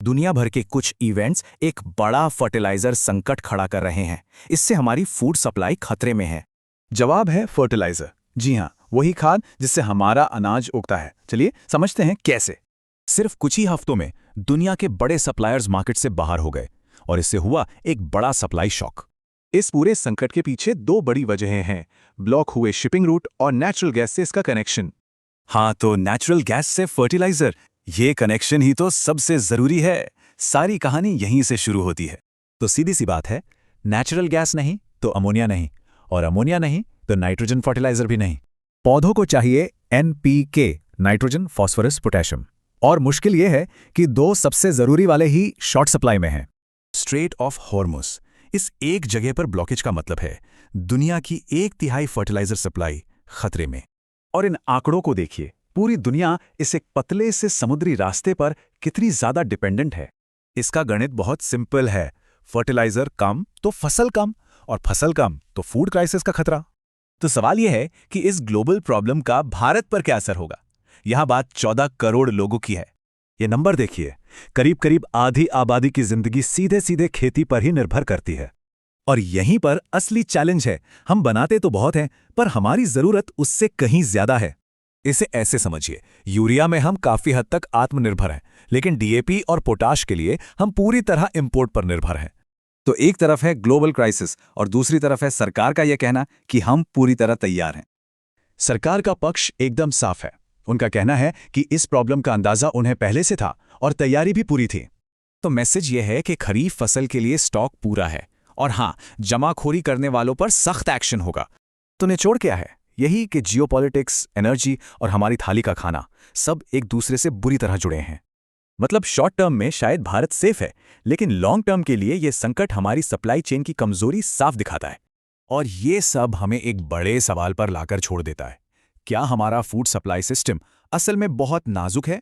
दुनिया भर के कुछ इवेंट्स एक बड़ा फर्टिलाइजर संकट खड़ा कर रहे हैं। इससे हमारी फूड सप्लाई खतरे में है। जवाब है फर्टिलाइजर। जी हाँ, वही खाद जिससे हमारा अनाज उगता है। चलिए समझते हैं कैसे। सिर्फ कुछ ही हफ्तों में दुनिया के बड़े सप्लायर्स मार्केट से बाहर हो गए और इससे हुआ एक बड़ा सप्लाई शॉक। इस पूरे संकट के पीछे दो बड़ी वजहें हैं, ब्लॉक हुए शिपिंग रूट और नेचुरल गैस से इसका कनेक्शन। हाँ, तो नेचुरल गैस से फर्टिलाइजर, ये कनेक्शन ही तो सबसे जरूरी है। सारी कहानी यहीं से शुरू होती है। तो सीधी सी बात है, नेचुरल गैस नहीं तो अमोनिया नहीं, और अमोनिया नहीं तो नाइट्रोजन फर्टिलाइजर भी नहीं। पौधों को चाहिए NPK, नाइट्रोजन, फॉस्फोरस, पोटेशियम। और मुश्किल यह है कि दो सबसे जरूरी वाले ही शॉर्ट सप्लाई में हैं। स्ट्रेट ऑफ हॉर्मुज, इस एक जगह पर ब्लॉकेज का मतलब है दुनिया की 1/3 फर्टिलाइजर सप्लाई खतरे में। और इन आंकड़ों को देखिए, पूरी दुनिया इस एक पतले से समुद्री रास्ते पर कितनी ज्यादा डिपेंडेंट है। इसका गणित बहुत सिंपल है, फर्टिलाइजर कम तो फसल कम, और फसल कम तो फूड क्राइसिस का खतरा। तो सवाल यह है कि इस ग्लोबल प्रॉब्लम का भारत पर क्या असर होगा। यहां बात 14 करोड़ लोगों की है। ये नंबर देखिए, करीब करीब आधी आबादी की जिंदगी सीधे सीधे खेती पर ही निर्भर करती है। और यहीं पर असली चैलेंज है। हम बनाते तो बहुत हैं, पर हमारी जरूरत उससे कहीं ज्यादा है। इसे ऐसे समझिए, यूरिया में हम काफी हद तक आत्मनिर्भर हैं, लेकिन DAP और पोटाश के लिए हम पूरी तरह इंपोर्ट पर निर्भर हैं। तो एक तरफ है ग्लोबल क्राइसिस और दूसरी तरफ है सरकार का यह कहना कि हम पूरी तरह तैयार हैं। सरकार का पक्ष एकदम साफ है। उनका कहना है कि इस प्रॉब्लम का अंदाजा उन्हें पहले से था और तैयारी भी पूरी थी। तो मैसेज यह है कि खरीफ फसल के लिए स्टॉक पूरा है, और हाँ, जमाखोरी करने वालों पर सख्त एक्शन होगा। तो निचोड़ क्या है? यही कि जियोपॉलिटिक्स, एनर्जी और हमारी थाली का खाना सब एक दूसरे से बुरी तरह जुड़े हैं। मतलब शॉर्ट टर्म में शायद भारत सेफ है, लेकिन लॉन्ग टर्म के लिए यह संकट हमारी सप्लाई चेन की कमजोरी साफ दिखाता है। और ये सब हमें एक बड़े सवाल पर लाकर छोड़ देता है, क्या हमारा फूड सप्लाई सिस्टम असल में बहुत नाजुक है